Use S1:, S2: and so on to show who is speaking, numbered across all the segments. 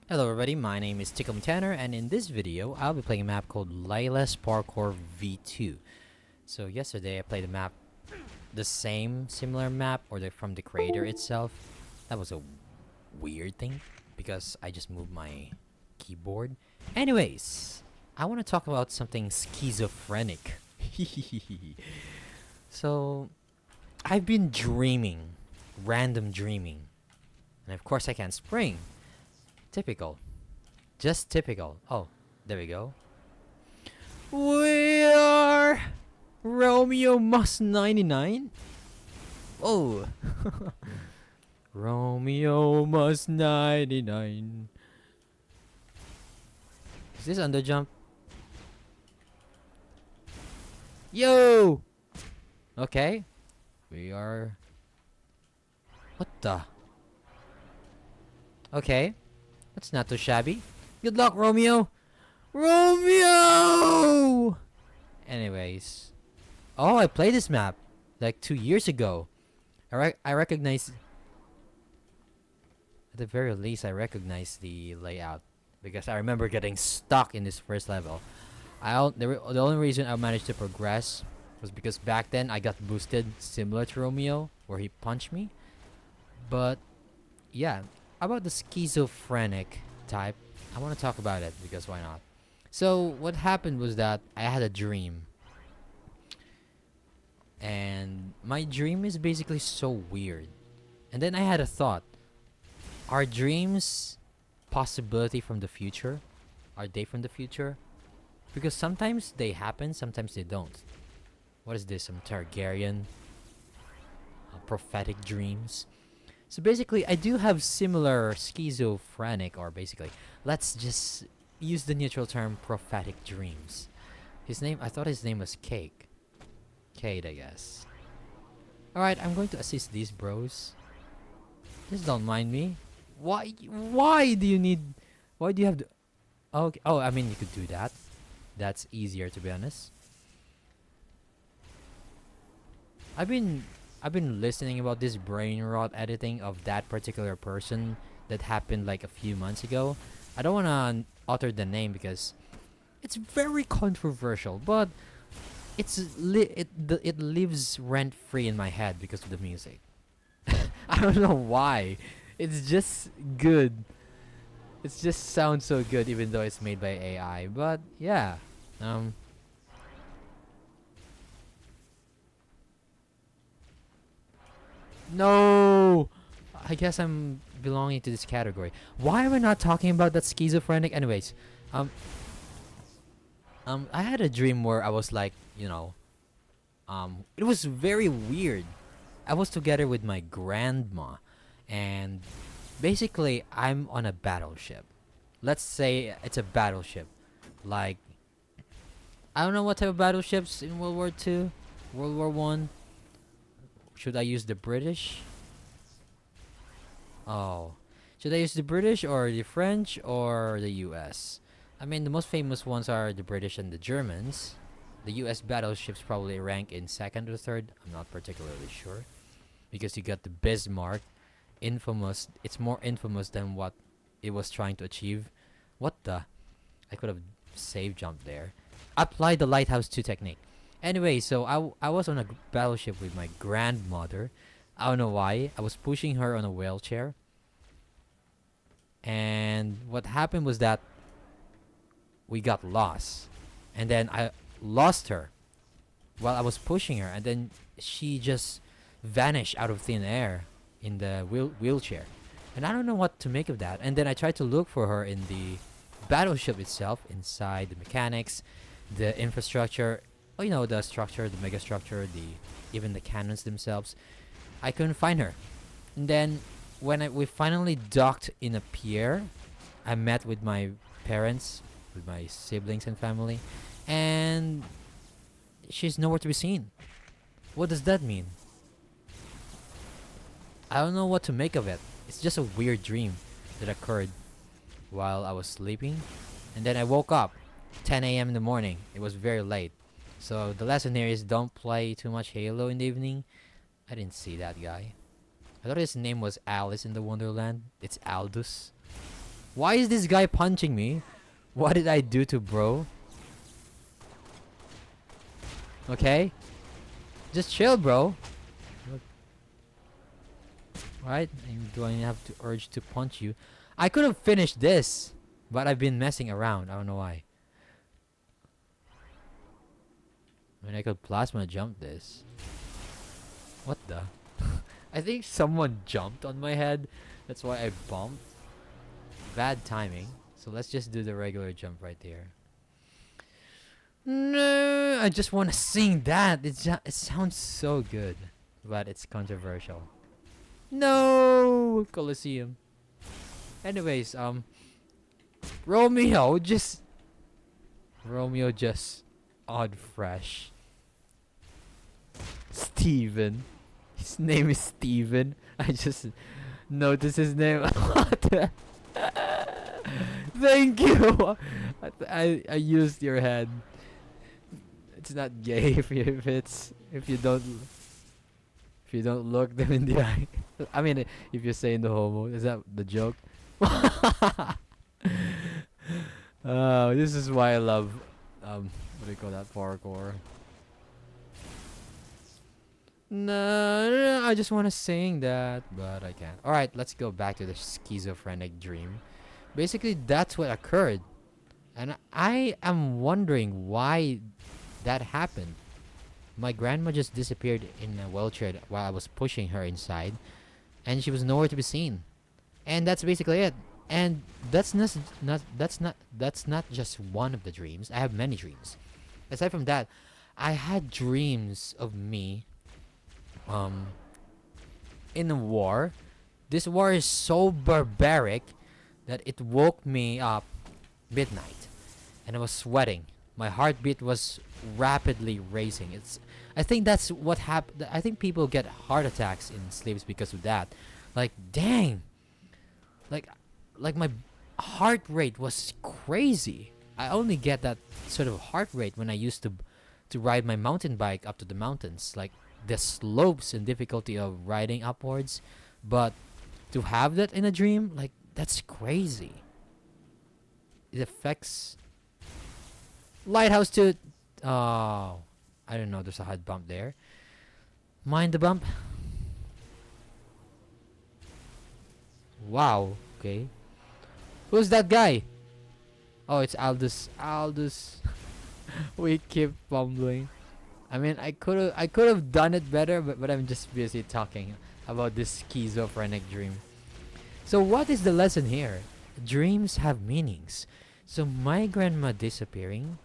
S1: Hello everybody, my name is Tickle Tanner, and in this video, I'll be playing a map called Layla's Parkour V2. So yesterday I played a map, the same similar map, from the creator itself. That was a weird thing, because I just moved my keyboard. Anyways, I want to talk about something schizophrenic. So, I've been dreaming, random dreaming, and of course I can't spring. Typical. Just typical. Oh, there we go. We are Romeo Must 99. Oh. Romeo Must 99. Is this under jump? Yo! Okay. We are. What the? Okay. That's not too shabby. Good luck, Romeo! Romeo! Anyways. Oh, I played this map like 2 years ago. I recognize. At the very least, I recognize the layout. Because I remember getting stuck in this first level. The only reason I managed to progress was because back then I got boosted similar to Romeo, where he punched me. But yeah, about the schizophrenic type, I want to talk about it because why not? So what happened was that I had a dream, and my dream is basically so weird. And then I had a thought: are dreams possibility from the future? Are they from the future? Because sometimes they happen, sometimes they don't. What is this? Some Targaryen prophetic dreams? So basically, I do have similar schizophrenic, or basically, let's just use the neutral term prophetic dreams. I thought his name was Cake. Cade, I guess. Alright, I'm going to assist these bros. Just don't mind me. Why do you need, why do you have to, okay, oh, I mean, you could do that. That's easier, to be honest. I've been I've been listening about this brain rot editing of that particular person that happened like a few months ago. I don't want to utter the name because it's very controversial, but it lives rent free in my head because of the music. I don't know why. It's just good. It just sounds so good even though it's made by AI. But yeah. Um No! I guess I'm belonging to this category. Why am I not talking about that schizophrenic? Anyways, um, I had a dream where I was like, it was very weird. I was together with my grandma, and basically, I'm on a battleship. Let's say it's a battleship. Like, I don't know what type of battleships in World War Two, World War One. Should I use the British? Oh. Should I use the British or the French or the US? I mean, the most famous ones are the British and the Germans. The US battleships probably rank in second or third. I'm not particularly sure. Because you got the Bismarck. Infamous. It's more infamous than what it was trying to achieve. What the? I could have save jumped there. Apply the Lighthouse 2 technique. Anyway, so I was on a battleship with my grandmother. I don't know why. I was pushing her on a wheelchair. And what happened was that we got lost. And then I lost her while I was pushing her. And then she just vanished out of thin air in the wheelchair. And I don't know what to make of that. And then I tried to look for her in the battleship itself, inside the mechanics, the infrastructure. Oh, the structure, the mega structure, even the cannons themselves. I couldn't find her. And then when we finally docked in a pier, I met with my parents, with my siblings and family, and she's nowhere to be seen. What does that mean? I don't know what to make of it. It's just a weird dream that occurred while I was sleeping, and then I woke up 10 a.m. in the morning. It was very late. So the lesson here is don't play too much Halo in the evening. I didn't see that guy. I thought his name was Alice in the Wonderland. It's Aldous. Why is this guy punching me? What did I do to bro? Okay? Just chill, bro. Right? Do I have to urge to punch you? I could have finished this, but I've been messing around. I don't know why. I mean, I could plasma jump this. What the? I think someone jumped on my head. That's why I bumped. Bad timing. So let's just do the regular jump right there. No, I just want to sing that. It sounds so good, but it's controversial. No, Colosseum. Anyways, Romeo just odd fresh. Steven. His name is Steven. I just noticed his name. What the? Thank you. I used your head. It's not gay if you don't look them in the eye. I mean, if you're saying the homo, is that the joke? This is why I love what do you call that, parkour? No, I just want to sing that, but I can't. All right, let's go back to the schizophrenic dream. Basically, that's what occurred, and I am wondering why that happened. My grandma just disappeared in a wheelchair while I was pushing her inside, and she was nowhere to be seen. And that's basically it. And that's not just one of the dreams. I have many dreams. Aside from that, I had dreams of me in a war. This war is so barbaric that it woke me up midnight, and I was sweating. My heartbeat was rapidly racing. I think that's what happened. I think people get heart attacks in sleeps because of that. Like, dang. Like my heart rate was crazy. I only get that sort of heart rate when I used to ride my mountain bike up to the mountains. Like the slopes and difficulty of riding upwards. But to have that in a dream, like, that's crazy. It affects Lighthouse to oh, I don't know, there's a hard bump there. Mind the bump. Wow, okay. Who's that guy? Oh, it's Aldous. We keep fumbling. I mean, I could have done it better, but I'm just busy talking about this schizophrenic dream. So what is the lesson here? Dreams have meanings. So my grandma disappearing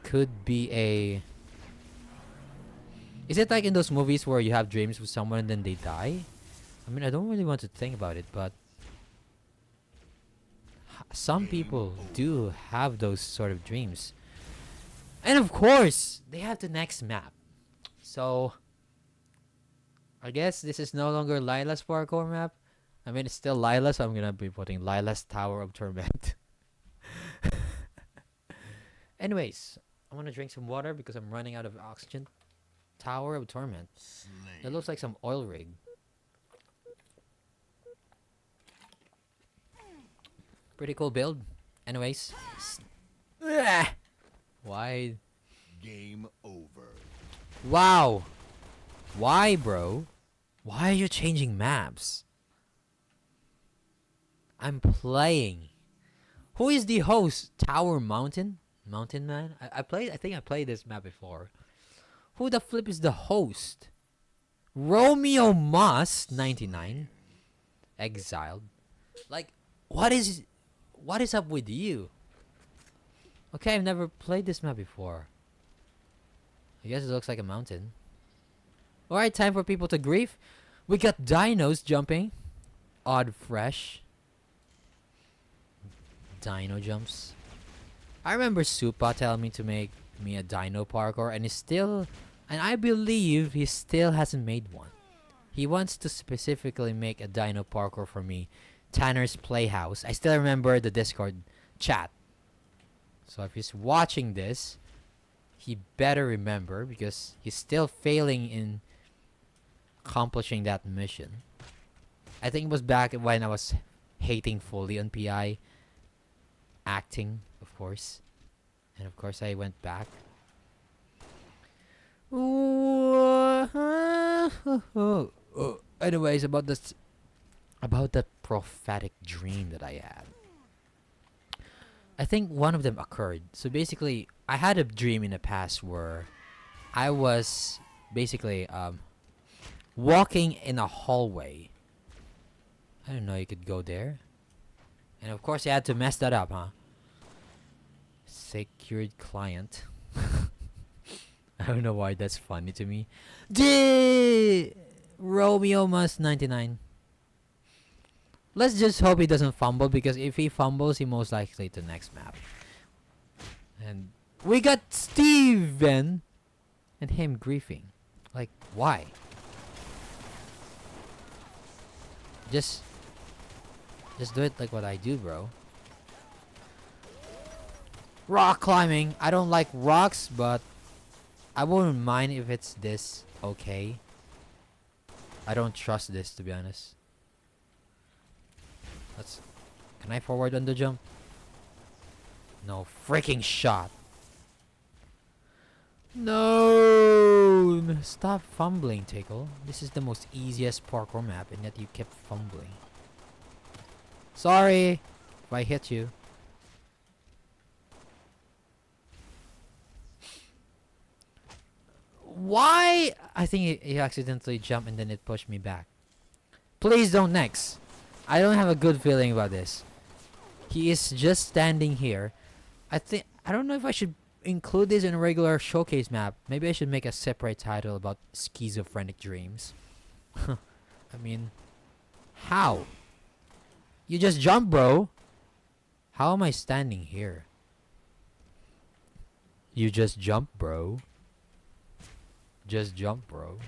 S1: could be a... Is it like in those movies where you have dreams with someone and then they die? I mean, I don't really want to think about it, but some people do have those sort of dreams. And of course, they have the next map. So I guess this is no longer Lila's parkour map. I mean, it's still Lila, so I'm gonna be putting Lila's Tower of Torment. Anyways, I want to drink some water because I'm running out of oxygen. Tower of Torment. That looks like some oil rig. Pretty cool build. Anyways. Why?
S2: Game over.
S1: Wow. Why, bro? Why are you changing maps? I'm playing. Who is the host? Tower Mountain? Mountain Man? I think I played this map before. Who the flip is the host? Romeo Moss 99. Exiled. Like, what is up with you? Okay, I've never played this map before. I guess it looks like a mountain. Alright, time for people to grief. We got dinos jumping. Odd fresh. Dino jumps. I remember Supa telling me to make me a dino parkour, and I believe he still hasn't made one. He wants to specifically make a dino parkour for me. Tanner's Playhouse. I still remember the Discord chat. So if he's watching this, he better remember, because he's still failing in accomplishing that mission. I think it was back when I was hating fully on PI, acting, of course. And of course, I went back. Anyways, about the prophetic dream that I had. I think one of them occurred. So basically, I had a dream in the past where I was basically walking in a hallway. I didn't know you could go there. And of course, I had to mess that up, huh? Secured client. I don't know why that's funny to me. Romeo must 99. Let's just hope he doesn't fumble, because if he fumbles, he most likely to next map. And we got Steven and him griefing. Like, why? Just do it like what I do, bro. Rock climbing. I don't like rocks, but I wouldn't mind if it's this okay. I don't trust this, to be honest. Can I forward on the jump? No freaking shot. No! Stop fumbling, Tickle. This is the most easiest parkour map, and yet you kept fumbling. Sorry if I hit you. Why? I think he accidentally jumped and then it pushed me back. Please don't next. I don't have a good feeling about this. He is just standing here. I don't know if I should include this in a regular showcase map. Maybe I should make a separate title about schizophrenic dreams. I mean, how? You just jump, bro. How am I standing here? You just jump, bro. Just jump, bro.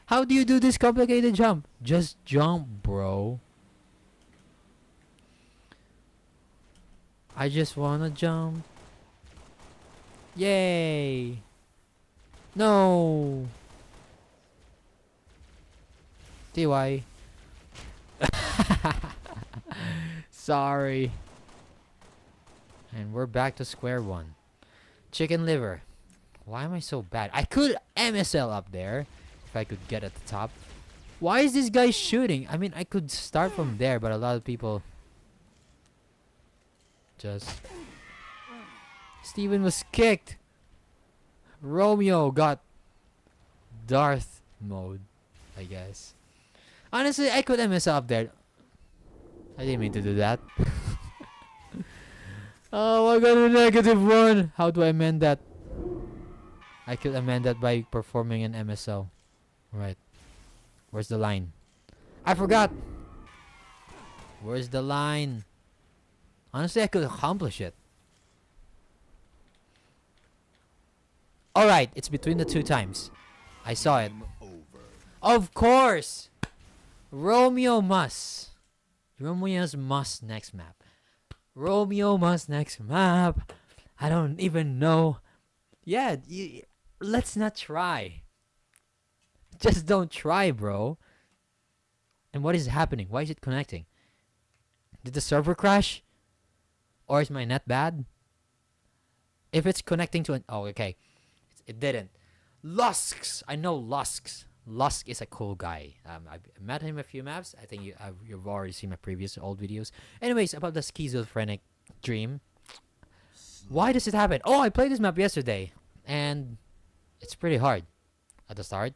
S1: How do you do this complicated jump? Just jump, bro. I just wanna jump. Yay! No! TY. Sorry. And we're back to square one. Chicken liver. Why am I so bad? I could MSL up there if I could get at the top. Why is this guy shooting? I mean, I could start from there, but a lot of people just... Steven was kicked. Romeo got Darth mode, I guess. Honestly, I could MSL up there. I didn't mean to do that. Oh, I got a -1. How do I amend that? I could amend that by performing an MSO. Right. Where's the line? I forgot! Where's the line? Honestly, I could accomplish it. Alright, it's between the two times. I saw it. Of course! Romeo's must next map. Romeo must next map. I don't even know. Yeah, let's not try. Just don't try, bro. And what is happening? Why is it connecting? Did the server crash? Or is my net bad? If it's connecting to an... Oh, okay. It didn't. Lusks! I know Lusks. Lusk is a cool guy. I've met him a few maps. I think you've already seen my previous old videos. Anyways, about the schizophrenic dream. Why does it happen? Oh, I played this map yesterday. And it's pretty hard at the start.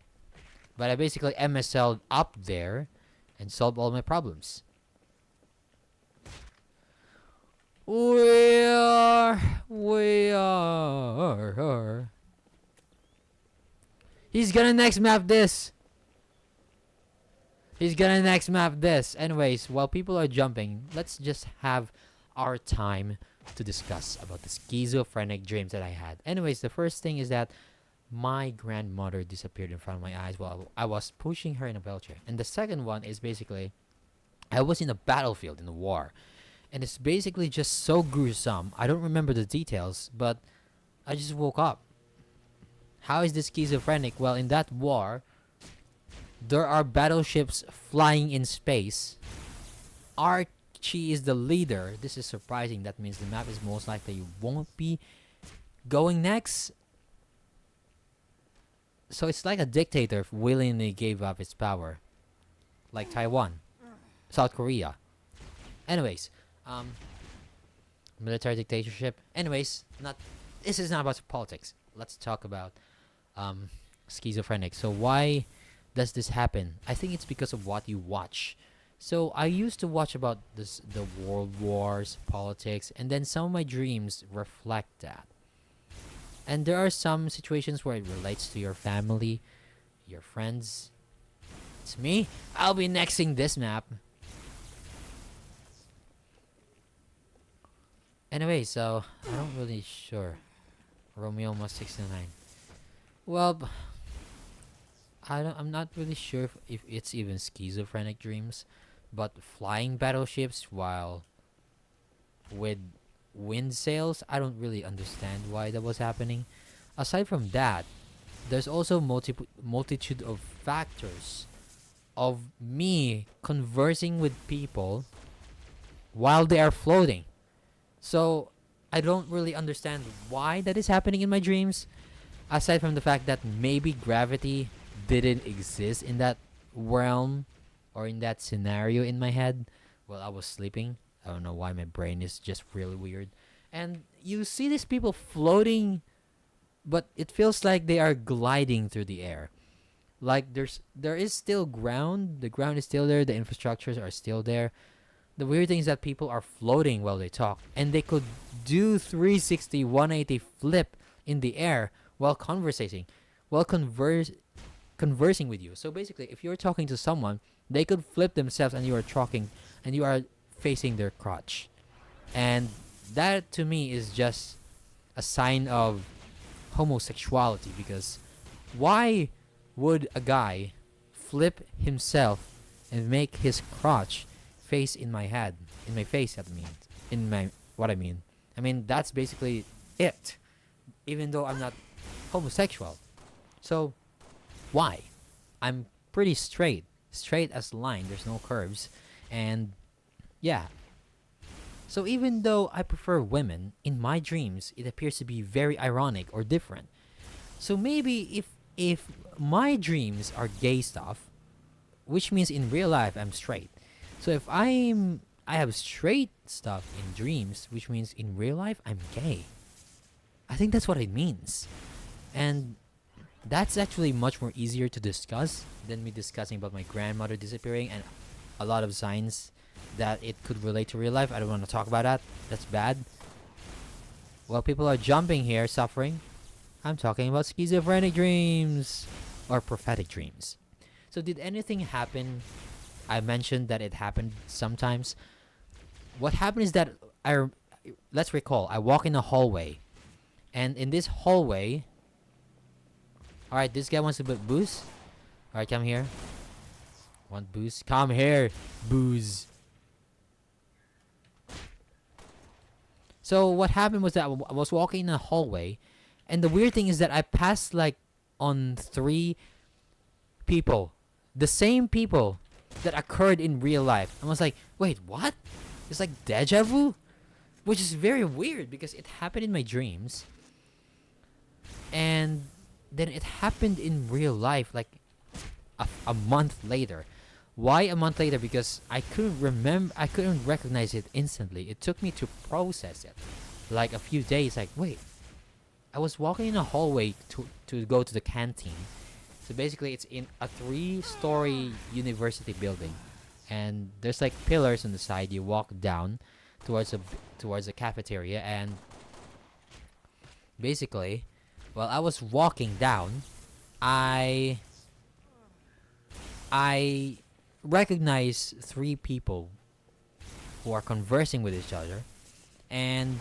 S1: But I basically MSL'd up there and solved all my problems. We are. He's gonna next map this. Anyways, while people are jumping, let's just have our time to discuss about the schizophrenic dreams that I had. Anyways, the first thing is that my grandmother disappeared in front of my eyes while I was pushing her in a wheelchair. And the second one is basically I was in a battlefield in a war. And it's basically just so gruesome. I don't remember the details, but I just woke up. How is this schizophrenic? Well, in that war, there are battleships flying in space. Archie is the leader. This is surprising. That means the map is most likely won't be going next. So it's like a dictator willingly gave up its power, like Taiwan, South Korea. Anyways, um, military dictatorship. Anyways, not. This is not about politics. Let's talk about um, schizophrenic. So why does this happen? I think it's because of what you watch. So I used to watch about the world wars, politics, and then some of my dreams reflect that. And there are some situations where it relates to your family, your friends. It's me. I'll be nexting this map. Anyway, so I don't really sure. Romeo must 69. Well, I'm not really sure if it's even schizophrenic dreams, but flying battleships while with wind sails, I don't really understand why that was happening. Aside from that, there's also multitude of factors of me conversing with people while they are floating. So I don't really understand why that is happening in my dreams. Aside from the fact that maybe gravity didn't exist in that realm or in that scenario in my head while I was sleeping. I don't know why my brain is just really weird. And you see these people floating, but it feels like they are gliding through the air. Like there is still ground. The ground is still there. The infrastructures are still there. The weird thing is that people are floating while they talk, and they could do 360, 180 flip in the air while conversing with you. So basically, if you're talking to someone, they could flip themselves, and you are talking, and you are facing their crotch, and that to me is just a sign of homosexuality. Because why would a guy flip himself and make his crotch face in my head, in my face? That means in my what I mean. I mean that's basically it. Even though I'm not homosexual, so why? I'm pretty straight as line. There's no curves, and yeah. So even though I prefer women, in my dreams it appears to be very ironic or different. So maybe if my dreams are gay stuff, which means in real life I'm straight. So if I have straight stuff in dreams, which means in real life I'm gay. I think that's what it means. And that's actually much more easier to discuss than me discussing about my grandmother disappearing and a lot of signs that it could relate to real life. I don't want to talk about that. That's bad. While people are jumping here, suffering, I'm talking about schizophrenic dreams or prophetic dreams. So did anything happen? I mentioned that it happened sometimes. What happened is that let's recall, I walk in a hallway, and in this hallway, all right, this guy wants a bit booze. All right, come here. Want booze? Come here, booze. So what happened was that I was walking in a hallway, and the weird thing is that I passed like on 3 people, the same people that occurred in real life. I was like, wait, what? It's like deja vu, which is very weird because it happened in my dreams, and then it happened in real life like a month later. Why a month later? Because I couldn't recognize it instantly. It took me to process it, like a few days. Like, wait, I was walking in a hallway to go to the canteen. So basically, it's in a 3-story university building, and there's like pillars on the side. You walk down towards the cafeteria, and basically, while I was walking down, I recognize 3 people who are conversing with each other, and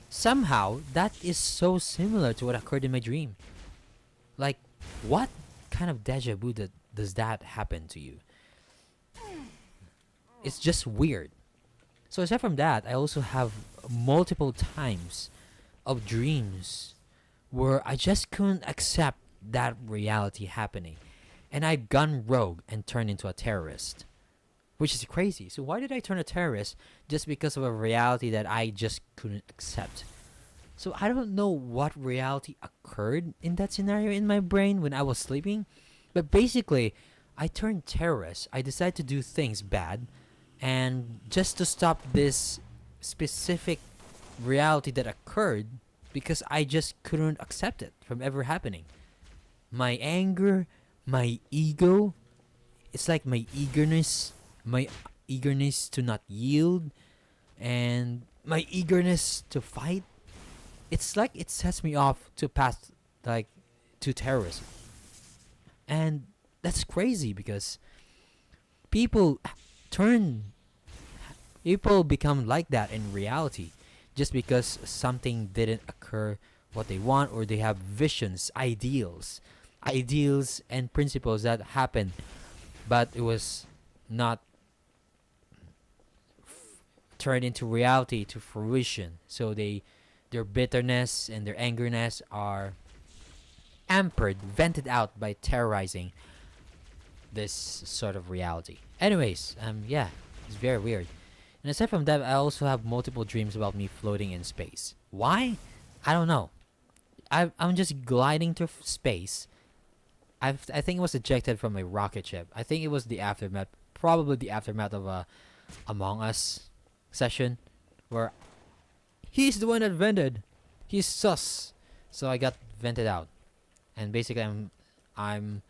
S1: somehow that is so similar to what occurred in my dream. Like, what kind of deja vu does that happen to you? It's just weird. So aside from that, I also have multiple times of dreams where I just couldn't accept that reality happening, and I've gone rogue and turned into a terrorist. which is crazy. So why did I turn a terrorist just because of a reality that I just couldn't accept? So I don't know what reality occurred in that scenario in my brain when I was sleeping, but basically, I turned terrorist. I decided to do things bad, and just to stop this specific reality that occurred because I just couldn't accept it from ever happening. My anger, my ego, it's like my eagerness to not yield, and my eagerness to fight. It's like it sets me off to path like to terrorism. And that's crazy because people turn people become like that in reality just because something didn't occur what they want, or they have visions, ideals and principles that happen, but it was not turned into reality to fruition. So their bitterness and their angerness are ampered, vented out by terrorizing this sort of reality. Anyways, yeah, it's very weird. And aside from that, I also have multiple dreams about me floating in space. Why? I don't know. I'm just gliding through space. I think it was ejected from a rocket ship. I think it was the aftermath, probably the aftermath of a Among Us session, where he's the one that vented. He's sus. So I got vented out, and basically I'm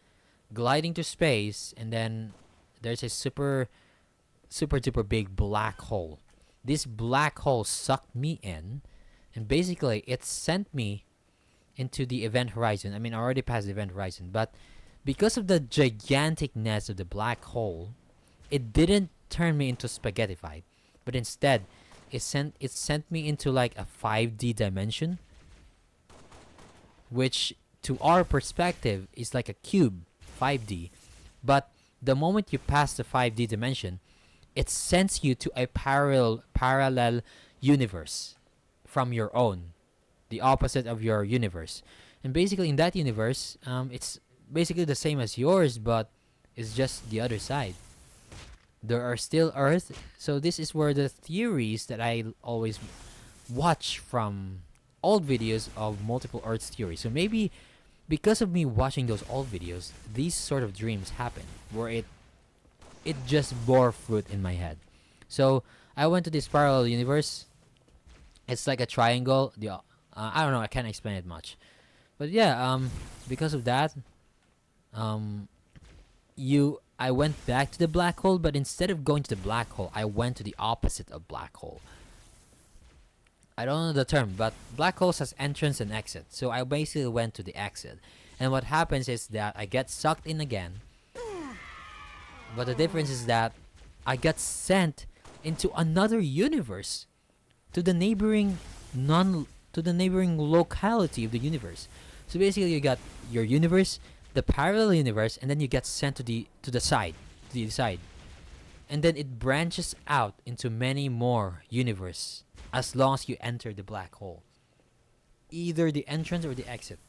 S1: gliding to space, and then there's a super duper big black hole. This black hole sucked me in, and basically it sent me into the event horizon. I mean, I already passed the event horizon, but because of the giganticness of the black hole, it didn't turn me into spaghettified, but instead it sent me into like a 5D dimension, which to our perspective is like a cube, 5D. But the moment you pass the 5D dimension, it sends you to a parallel universe from your own, the opposite of your universe. And basically, in that universe, it's basically the same as yours, but it's just the other side. There are still Earth, so this is where the theories that I always watch from old videos of multiple Earths theories. So maybe because of me watching those old videos, these sort of dreams happen where it just bore fruit in my head. So I went to this parallel universe. It's like a triangle. I don't know. I can't explain it much, but yeah. Because of that, um, I went back to the black hole, but instead of going to the black hole, I went to the opposite of black hole. I don't know the term, but black holes has entrance and exit. So I basically went to the exit, and what happens is that I get sucked in again. But the difference is that I got sent into another universe, to the neighboring non to the neighboring locality of the universe. So basically, you got your universe, the parallel universe, and then you get sent to the side, and then it branches out into many more universe as long as you enter the black hole, either the entrance or the exit.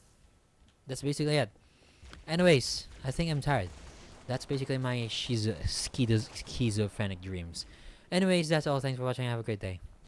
S1: That's basically it. Anyways, I think I'm tired. That's basically my schizophrenic dreams. Anyways, that's all. Thanks for watching. Have a great day.